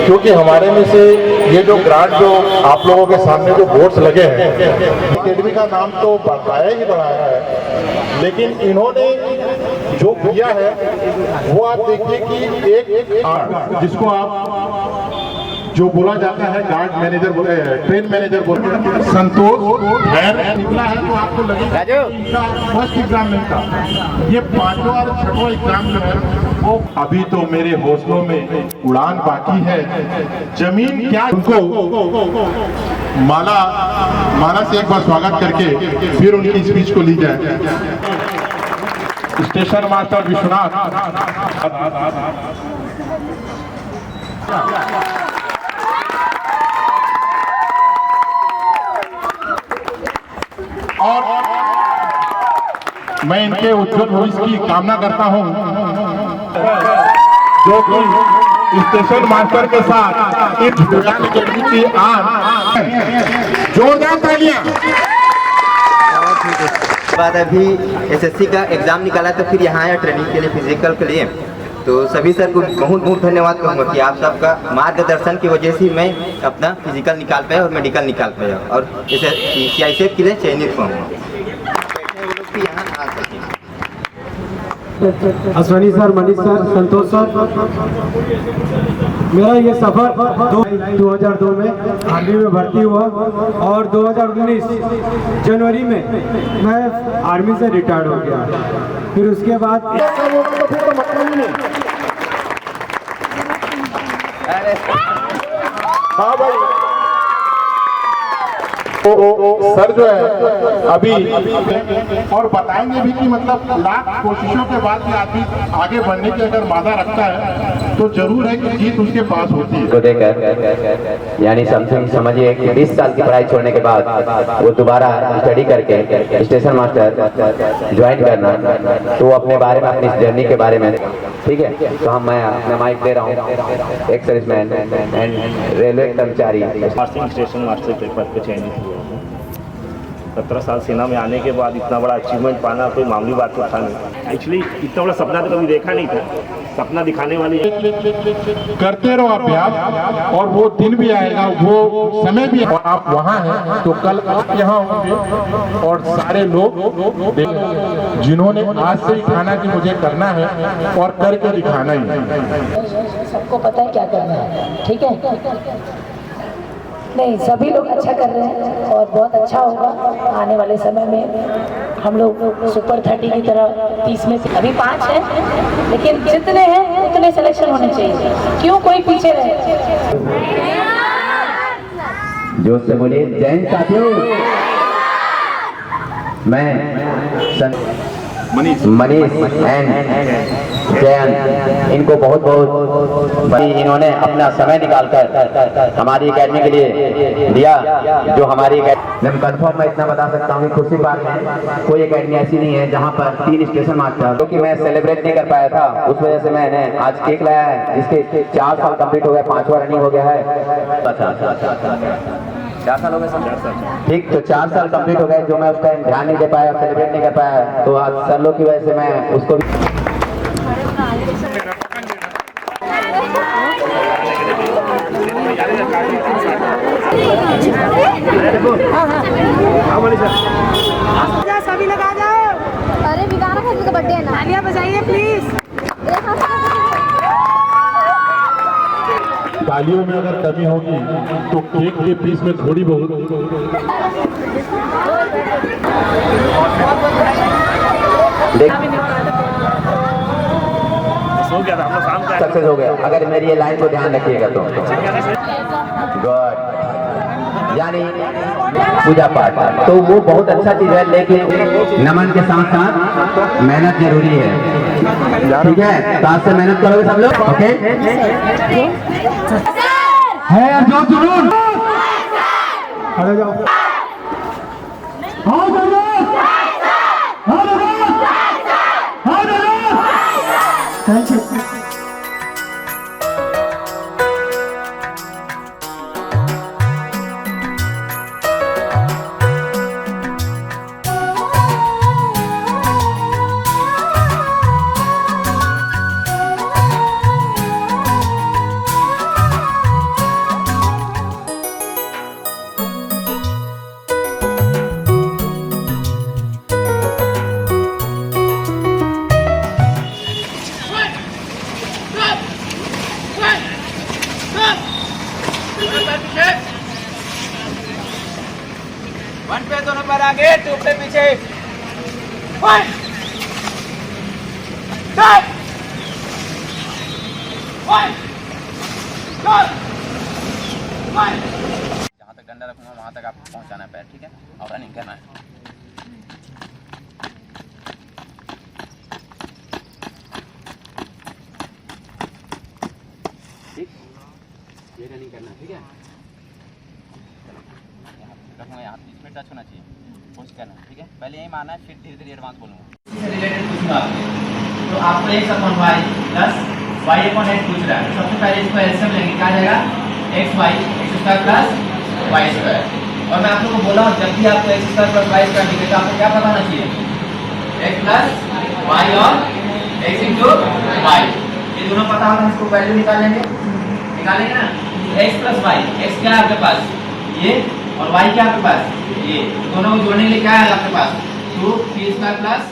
क्योंकि हमारे में से ये जो ग्रांट जो आप लोगों के सामने जो बोर्ड्स लगे हैं, एकेडमी का नाम तो बढ़ाया ही बढ़ाया है, लेकिन इन्होंने जो किया है वो आप देखिए कि एक जिसको आप जो बोला जाता है गार्ड मैनेजर, ट्रेन मैनेजर बोलते हैं, संतोष निकला है तो आपको लगेगा फर्स्ट एग्जाम नहीं था। ये 5वां और 6वां एग्जाम जो है वो अभी तो मेरे हौसलों में उड़ान बाकी है। जमीन क्या, उनको माला से एक बार स्वागत करके फिर उनकी स्पीच को ली जाए। Station master Vishwanath. और मैं इनके उज्जवल भविष्य की कामना करता हूं, जो कि स्टेशन मास्टर के साथ इस ज्ञान अकेडमी की आज जोरदार तालियां। बाद अभी एसएससी का एग्जाम निकाला तो फिर यहाँ आया ट्रेनिंग के लिए, फिजिकल के लिए। तो सभी सर को बहुत बहुत धन्यवाद कहूँगा कि आप सबका मार्गदर्शन की वजह से मैं अपना फिजिकल निकाल पाया और मेडिकल निकाल पाया और इसे CICF के लिए चयनित हुआ। अश्वनी सर, मनीष सर, संतोष सर, मेरा ये सफर 2002 में आर्मी में भर्ती हुआ और 2019 जनवरी में मैं आर्मी से रिटायर्ड हो गया। फिर उसके बाद हाँ भाई, तो सर जो है अभी और बताएंगे भी कि मतलब लाख कोशिशों के बाद भी आदमी आगे बढ़ने की अगर मादा रखता है तो जरूर है कि जीत उसके पास होती है। को देकर यानी समथिंग समझिए कि 20 साल की पढ़ाई छोड़ने के बाद वो दोबारा स्टडी करके स्टेशन मास्टर ज्वाइन करना, तो वो अपने बारे में, अपनी जर्नी के बारे में, ठीक है। तो मैं अपना माइक दे रहा हूँ एक सर्विसमैन एंड रेलवे कर्मचारी स्टेशन मास्टर के पद पे चयनित हुआ। 17 साल सेना में आने के बाद इतना बड़ा अचीवमेंट पाना कोई मामूली बात तो था नहीं। एक्चुअली इतना बड़ा सपना तो कभी देखा नहीं था। सपना दिखाने वाली करते रहो अभ्यास और वो दिन भी आएगा, वो समय भी, और आप वहाँ हैं तो कल आप यहाँ होंगे और सारे लोग जिन्होंने आज से ही ठाना कि मुझे करना है और करके दिखाना ही है। सबको पता है क्या करना है, ठीक है। नहीं, सभी लोग अच्छा कर रहे हैं और बहुत अच्छा होगा आने वाले समय में। हम लोग सुपर 30 की तरह 30 में से अभी 5 हैं, लेकिन जितने हैं उतने सिलेक्शन होने चाहिए। क्यों कोई पीछे रहे? जोश से बोलिए जय हिंद साथियों। मैं मनीष एंड जयंत, इनको बहुत बहुत भाई, इन्होंने अपना समय निकालकर हमारी एकेडमी के लिए दिया। जो हमारी कंफर्म मैं इतना बता सकता हूँ कि खुशी बात है, कोई एकेडमी ऐसी नहीं है जहाँ पर 3 स्टेशन मास्टर, जो कि मैं सेलिब्रेट नहीं कर पाया था, उस वजह से मैंने आज केक लाया है जिसके 4 साल कंप्लीट हो गया, 5वां रनिंग हो गया है। 4 साल हो गए सर, ठीक। तो 4 साल कंप्लीट हो गए, जो मैं उस टाइम ध्यान नहीं दे पाया, सेलिब्रेट नहीं कर पाया, तो आज सर लोग की वजह से मैं उसको सभी लोग आ जाओ। अरे बिगाड़ा का बर्थडे है ना, तालियां बजाइए प्लीज। तालियों में अगर कमी होगी तो केक के पीस में थोड़ी बहुत सक्सेस हो गया। अगर मेरी ये लाइन को ध्यान रखिएगा तो गुड, यानी पूजा पाठ तो वो बहुत अच्छा चीज है, लेकिन नमन के साथ साथ मेहनत जरूरी है, ठीक है। तो आज से मेहनत करोगे सब लोग, ओके? है जो जुनून, अरे जाओ, आओ जाओ, थैंक यू। जहाँ तक डंडा रखूंगा वहाँ तक आपको पहुँचाना है पैर, ठीक है, और रनिंग करना है। ठीक, ये रनिंग करना है, ठीक है। रखूंगा यहाँ, इसमें टच होना चाहिए, कोशिश करना है, ठीक है। पहले यही मारना है, फिर धीरे धीरे एडवांस बोलूँगा। इससे रिलेटेड पूछूंगा तो आपको x upon y plus y upon x पूछ रहा है। सबसे पहले इसको एलसीएम लेंगे, क्या आ जाएगा x square plus y square. और मैं आप लोगों को बोला हूँ जब भी आपको x square plus y square दिखे तो आपको क्या पता होना चाहिए, x प्लस y और x इंटू y, ये दोनों पता होगा, इसको वैल्यू निकालेंगे ना। x प्लस y, x क्या है आपके पास ये, और y क्या है आपके पास ये, दोनों को जोड़ने के लिए क्या है आपके पास 2p स्क्वायर प्लस